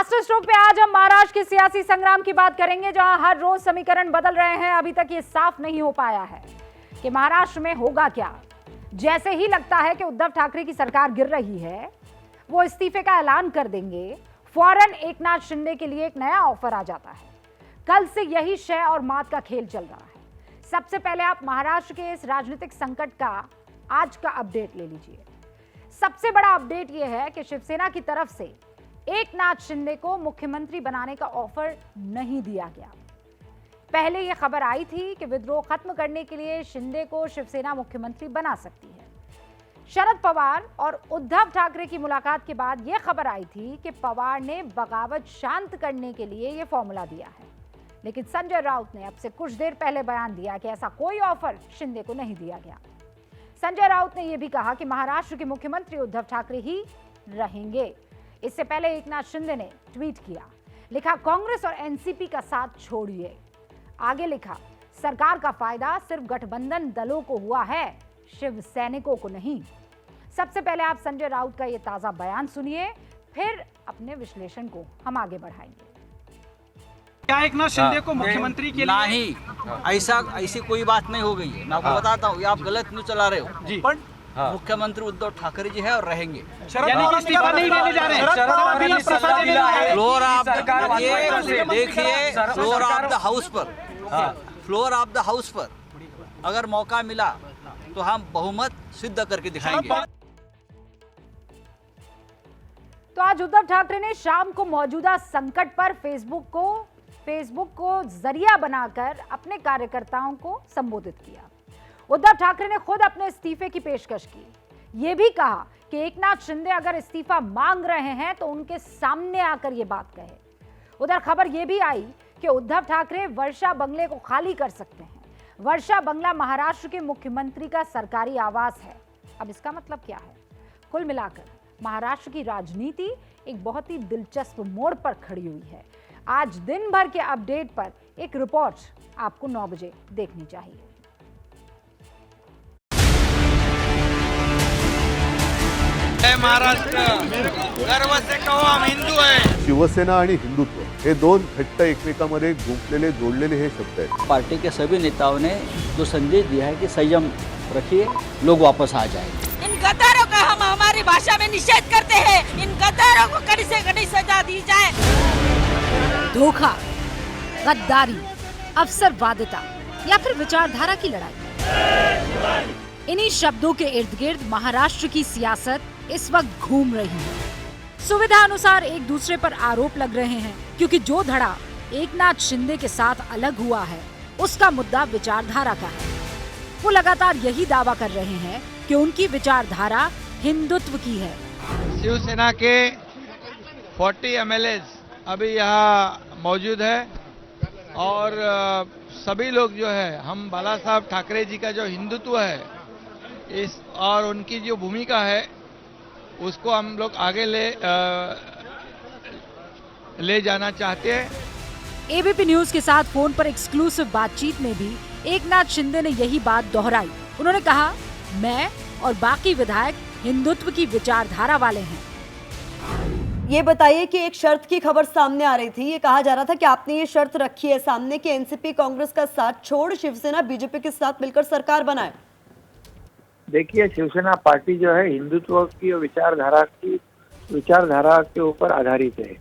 Master stroke पे आज हम महाराष्ट्र के सियासी संग्राम की बात करेंगे, जहां हर रोज समीकरण बदल रहे हैं। अभी तक ये साफ नहीं हो पाया है कि महाराष्ट्र में होगा क्या। जैसे ही लगता है कि उद्धव ठाकरे की सरकार गिर रही है, वो इस्तीफे का ऐलान कर देंगे, फौरन एकनाथ शिंदे के लिए एक नया ऑफर आ जाता है। कल से यही शय और मात का खेल चल रहा है। सबसे पहले आप महाराष्ट्र के इस राजनीतिक संकट का आज का अपडेट ले लीजिए। सबसे बड़ा अपडेट यह है कि शिवसेना की तरफ से एकनाथ शिंदे को मुख्यमंत्री बनाने का ऑफर नहीं दिया गया। पहले यह खबर आई थी कि विद्रोह खत्म करने के लिए शिंदे को शिवसेना मुख्यमंत्री बना सकती है। शरद पवार और उद्धव ठाकरे की मुलाकात के बाद यह खबर आई थी कि पवार ने बगावत शांत करने के लिए यह फॉर्मूला दिया है। लेकिन संजय राउत ने अब से कुछ देर पहले बयान दिया कि ऐसा कोई ऑफर शिंदे को नहीं दिया गया। संजय राउत ने यह भी कहा कि महाराष्ट्र के मुख्यमंत्री उद्धव ठाकरे ही रहेंगे। इससे पहले एकनाथ शिंदे ने ट्वीट किया, लिखा कांग्रेस और एनसीपी का साथ छोड़िए। आगे लिखा सरकार का फायदा सिर्फ गठबंधन दलों को हुआ है, शिव सैनिकों को नहीं। सबसे पहले आप संजय राउत का ये ताजा बयान सुनिए, फिर अपने विश्लेषण को हम आगे बढ़ाएंगे। क्या एकनाथ शिंदे को मुख्यमंत्री के लिए नहीं, ऐसी कोई बात नहीं हो गई है। मैं आपको बताता हूँ, ये आप गलत न्यूज चला रहे हो जी। पर मुख्यमंत्री उद्धव ठाकरे जी है और रहेंगे। इस्तीफा नहीं देने जा रहे हैं। फ्लोर ऑफ ये देखिए, फ्लोर ऑफ द हाउस पर, फ्लोर ऑफ द हाउस पर अगर मौका मिला तो हम बहुमत सिद्ध करके दिखाएंगे। तो आज उद्धव ठाकरे ने शाम को मौजूदा संकट पर फेसबुक को जरिया बनाकर अपने कार्यकर्ताओं को संबोधित किया। उद्धव ठाकरे ने खुद अपने इस्तीफे की पेशकश की। यह भी कहा कि एकनाथ शिंदे अगर इस्तीफा मांग रहे हैं तो उनके सामने आकर यह बात कहे। उधर खबर यह भी आई कि उद्धव ठाकरे वर्षा बंगले को खाली कर सकते हैं। वर्षा बंगला महाराष्ट्र के मुख्यमंत्री का सरकारी आवास है। अब इसका मतलब क्या है? कुल मिलाकर महाराष्ट्र की राजनीति एक बहुत ही दिलचस्प मोड़ पर खड़ी हुई है। आज दिन भर के अपडेट पर एक रिपोर्ट आपको 9 बजे देखनी चाहिए। महाराष्ट्र गर्व से कहो हम हिंदू है। शिवसेना आणि हिंदुत्व हे दोन घट्ट एकमेकांमध्ये गुंफलेले जोडलेले हे शब्द आहेत। पार्टी के सभी नेताओं ने जो संदेश दिया है कि संयम रखिए, लोग वापस आ जाएंगे। इन गद्दारों का हम हमारी भाषा में निषेध करते हैं। इन गद्दारों को कड़ी से कड़ी सजा दी जाए। धोखा, गद्दारी, अवसरवादिता या फिर विचारधारा की लड़ाई, इन्हीं शब्दों के इर्द गिर्द महाराष्ट्र की सियासत इस वक्त घूम रही है। सुविधा अनुसार एक दूसरे पर आरोप लग रहे हैं, क्योंकि जो धड़ा एकनाथ शिंदे के साथ अलग हुआ है उसका मुद्दा विचारधारा का है। वो लगातार यही दावा कर रहे हैं कि उनकी विचारधारा हिंदुत्व की है। शिवसेना के 40 एमएलएज अभी यहाँ मौजूद है और सभी लोग जो है, हम बाला साहब ठाकरे जी का जो हिंदुत्व है इस और उनकी जो भूमिका है उसको हम लोग आगे ले जाना चाहते हैं। एबीपी न्यूज के साथ फोन पर एक्सक्लूसिव बातचीत में भी एकनाथ शिंदे ने यही बात दोहराई। उन्होंने कहा, मैं और बाकी विधायक हिंदुत्व की विचारधारा वाले हैं। ये बताइए कि एक शर्त की खबर सामने आ रही थी। ये कहा जा रहा था कि आपने ये शर्त रखी है सामने कि एनसीपी कांग्रेस का साथ छोड़ शिवसेना बीजेपी के साथ मिलकर सरकार बनाए। देखिए, शिवसेना पार्टी जो है हिंदुत्व की विचारधारा के ऊपर आधारित है।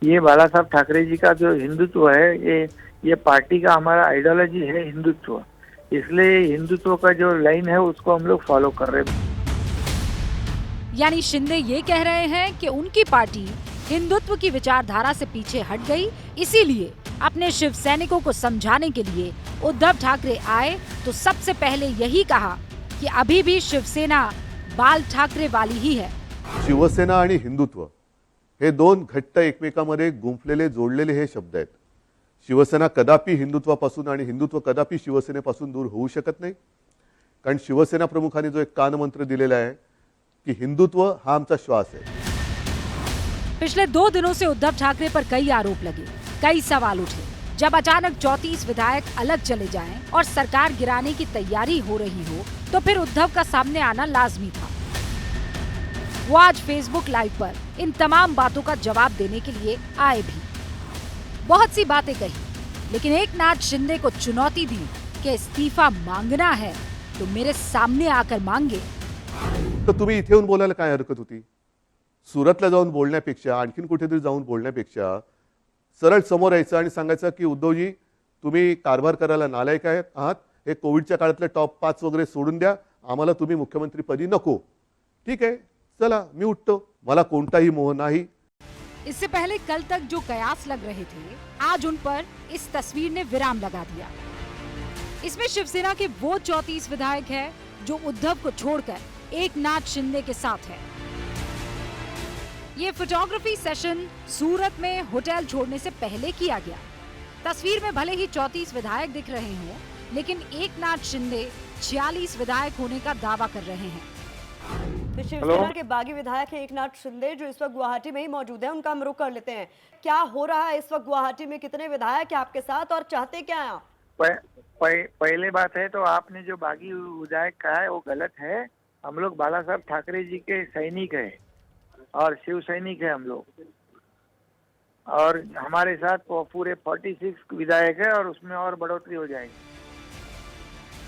ये बाला साहब ठाकरे जी का जो हिंदुत्व है, ये पार्टी का हमारा आइडियोलॉजी है हिंदुत्व। इसलिए हिंदुत्व का जो लाइन है उसको हम लोग फॉलो कर रहे हैं। यानी शिंदे ये कह रहे हैं कि उनकी पार्टी हिंदुत्व की विचारधारा से पीछे हट गई, इसीलिए अपने शिव सैनिकों को समझाने के लिए उद्धव ठाकरे आए तो सबसे पहले यही कहा कि अभी भी शिवसेना बाल ठाकरे वाली ही है। शिवसेना आणि हिंदुत्व हे दोन घट्ट एकमेकांमध्ये गुंफलेले जोडलेले हे शब्द आहेत। शिवसेना कदापि हिंदुत्वापासून आणि हिंदुत्व कदापि शिवसेनेपासून दूर होऊ शकत नाही, कारण शिवसेना प्रमुखांनी जो एक कानमंत्र दिलेला आहे कि हिंदुत्व हा आमचा श्वास है। पिछले 2 दिनों से उद्धव ठाकरे पर कई आरोप लगे, कई सवाल उठे। जब अचानक 34 विधायक अलग चले जाएं और सरकार गिराने की तैयारी हो रही हो, तो फिर उद्धव का सामने आना लाजमी था। वो आज फेसबुक लाइव पर इन तमाम बातों का जवाब देने के लिए आए भी। बहुत सी बातें कही, लेकिन एकनाथ शिंदे को चुनौती दी कि इस्तीफा मांगना है तो मेरे सामने आकर मांगे। तर तुम्ही इथे येऊन बोलायला काय हरकत होती? सुरतला जाऊन बोलण्यापेक्षा, आणखीन कुठेतरी जाऊन बोलण्यापेक्षा सरळ समोर यायचं आणि सांगायचं की उद्धवजी तुम्ही कारभार करायला नालायक आहात, हे कोविडच्या काळातले टॉप 5 वगैरे सोडून द्या, आम्हाला तुम्ही मुख्यमंत्री पदी नको। ठीक है, चला मी उठतो, मला कोणताही मोह नाही। इससे पहले कल तक जो कयास लग रहे थे, आज उन पर इस तस्वीर ने विराम लगा दिया। इसमें शिवसेना के वो 34 विधायक हैं जो उद्धव को छोड़कर एकनाथ शिंदे के साथ है। ये फोटोग्राफी सेशन सूरत में होटल छोड़ने से पहले किया गया। तस्वीर में भले ही 34 विधायक दिख रहे हों, लेकिन एकनाथ शिंदे 46 विधायक होने का दावा कर रहे हैं। तो शिवसेना के बागी विधायक है एकनाथ शिंदे, जो इस वक्त गुवाहाटी में ही मौजूद है। उनका हम रुख कर लेते हैं। क्या हो रहा है इस वक्त गुवाहाटी में? कितने विधायक हैं आपके साथ और चाहते क्या हैं आप? पहले बात है तो आपने जो बागी विधायक कहा है वो गलत है। हम लोग बाला साहब ठाकरे जी के सैनिक है और शिव सैनिक है हम लोग, और हमारे साथ पूरे 46 विधायक है और उसमें और बढ़ोतरी हो जाएगी।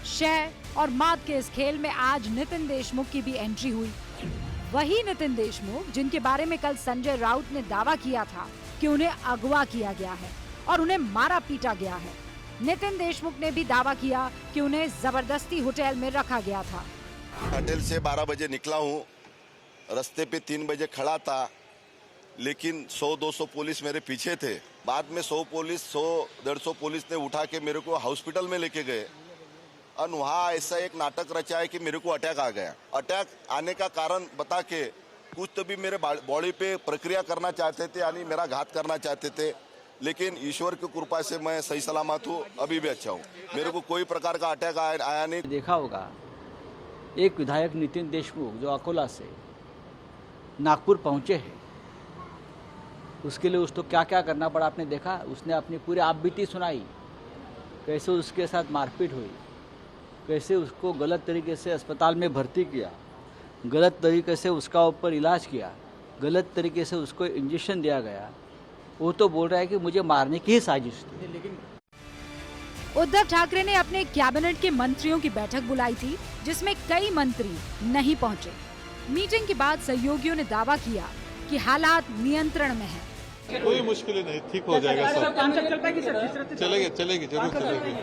शय और मात के इस खेल में आज नितिन देशमुख की भी एंट्री हुई। वही नितिन देशमुख जिनके बारे में कल संजय राउत ने दावा किया था कि उन्हें अगवा किया गया है और उन्हें मारा पीटा गया है। नितिन देशमुख ने भी दावा किया कि उन्हें जबरदस्ती होटल में रखा गया था। होटल से 12 बजे निकला हूँ, रास्ते पे 3 बजे खड़ा था, लेकिन 100-200 पुलिस मेरे पीछे थे। बाद में 100-150 पुलिस ने उठा के मेरे को हॉस्पिटल में लेके गए और वहाँ ऐसा एक नाटक रचा है कि मेरे को अटैक आ गया। अटैक आने का कारण बता के कुछ तो भी मेरे बॉडी पे प्रक्रिया करना चाहते थे, यानी मेरा घात करना चाहते थे, लेकिन ईश्वर की कृपा से मैं सही सलामत हूँ, अभी भी अच्छा हूँ। मेरे को कोई प्रकार का अटैक आया नहीं। देखा होगा एक विधायक नितिन देशमुख जो अकोला से नागपुर पहुंचे हैं, उसके लिए उसको क्या क्या करना पड़ा आपने देखा। उसने अपनी पूरी आपबीती सुनाई, कैसे उसके साथ मारपीट हुई, कैसे उसको गलत तरीके से अस्पताल में भर्ती किया, गलत तरीके से उसका ऊपर इलाज किया, गलत तरीके से उसको इंजेक्शन दिया गया। वो तो बोल रहा है कि मुझे मारने की ही साजिश थी। लेकिन उद्धव ठाकरे ने अपने कैबिनेट के मंत्रियों की बैठक बुलाई थी, जिसमें कई मंत्री नहीं पहुंचे। मीटिंग के बाद सहयोगियों ने दावा किया कि हालात नियंत्रण में है। कोई मुश्किल नहीं, ठीक हो जाएगा सब। चलेगी जरूर चलेगी।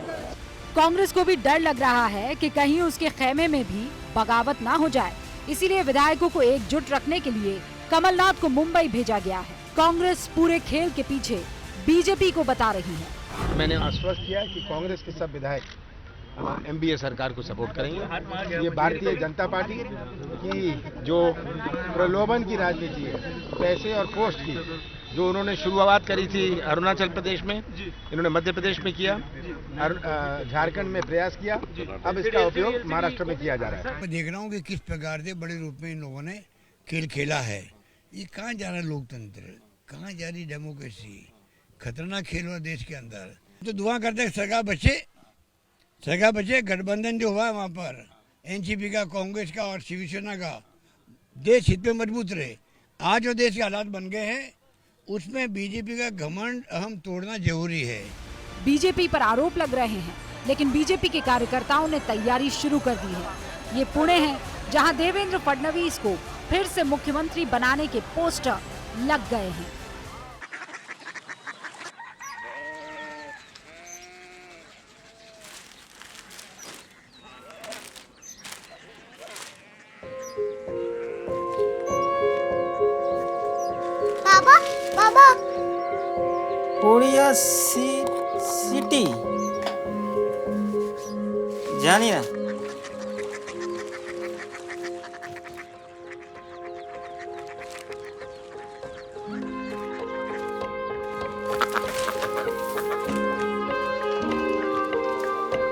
कांग्रेस को भी डर लग रहा है कि कहीं उसके खेमे में भी बगावत ना हो जाए, इसीलिए विधायकों को एकजुट रखने के लिए कमलनाथ को मुंबई भेजा गया है। कांग्रेस पूरे खेल के पीछे बीजेपी को बता रही है। मैंने आश्वस्त किया कि कांग्रेस के सब विधायक एमबीए सरकार को सपोर्ट करेंगे। ये भारतीय जनता पार्टी की जो प्रलोभन की राजनीति है, पैसे और पोस्ट की, जो उन्होंने शुरुआत करी थी अरुणाचल प्रदेश में, इन्होंने मध्य प्रदेश में किया, झारखंड में प्रयास किया, अब इसका उपयोग महाराष्ट्र में किया जा रहा है। मैं देख रहा हूँ कि किस प्रकार से बड़े रूप में इन लोगों ने खेल खेला है। ये कहाँ जा रहा है लोकतंत्र, कहाँ जा रही डेमोक्रेसी? खतरनाक खेल हुआ देश के अंदर। तो दुआ करते हैं सरकार बचे। गठबंधन जो हुआ है वहाँ पर एनसीपी का, कांग्रेस का और शिवसेना का, देश हित पे मजबूत रहे। आज जो देश के हालात बन गए हैं उसमें बीजेपी का घमंड अहम तोड़ना जरूरी है। बीजेपी पर आरोप लग रहे हैं, लेकिन बीजेपी के कार्यकर्ताओं ने तैयारी शुरू कर दी है। ये पुणे है, जहां देवेंद्र फडणवीस को फिर से मुख्यमंत्री बनाने के पोस्टर लग गए हैं। बाबा कोरिया सिटी जानी ना।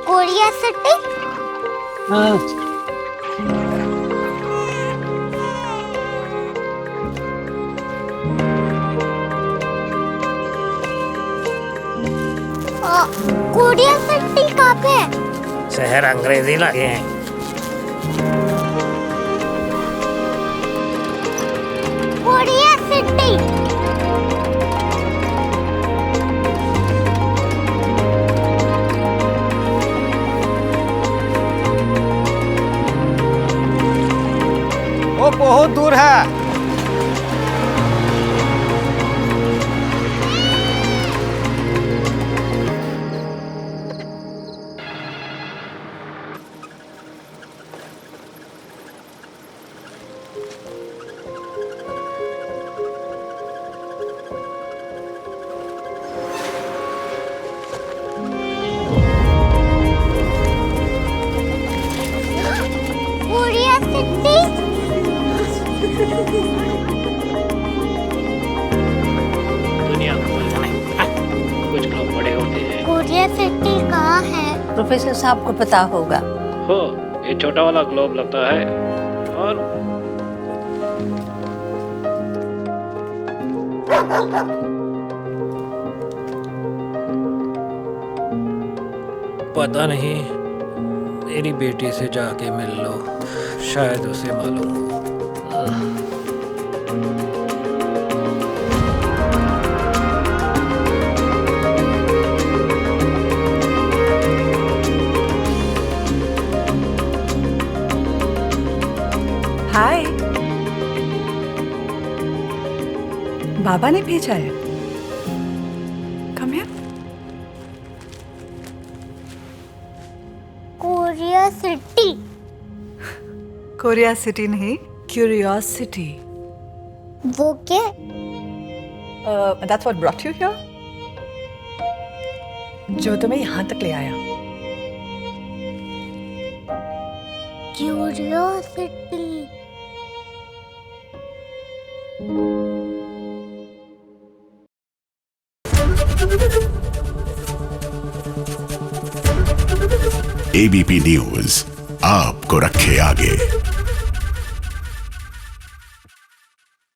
Korea city? हाँ। कोरिया सिटी कहाँ पे है? शहर अंग्रेजी लगे हैं। क्यूरियोसिटी। वो बहुत दूर है। क्यूरियोसिटी। दुनिया को बोलना नहीं, कुछ लोग बड़े होते हैं। क्यूरियोसिटी कहाँ है? प्रोफेसर साहब को पता होगा। हो, ये छोटा वाला ग्लोब लगता है और पता नहीं, मेरी बेटी से जाके मिल लो, शायद उसे मालूम हो। हाय, बाबा ने भेजा है। Come here. Curiosity. Korea city नहीं, क्यूरियोसिटी। वो क्या? That's what brought you here? जो तुम्हें यहाँ तक ले आया। क्यूरियोसिटी। एबीपी न्यूज आपको रखे आगे।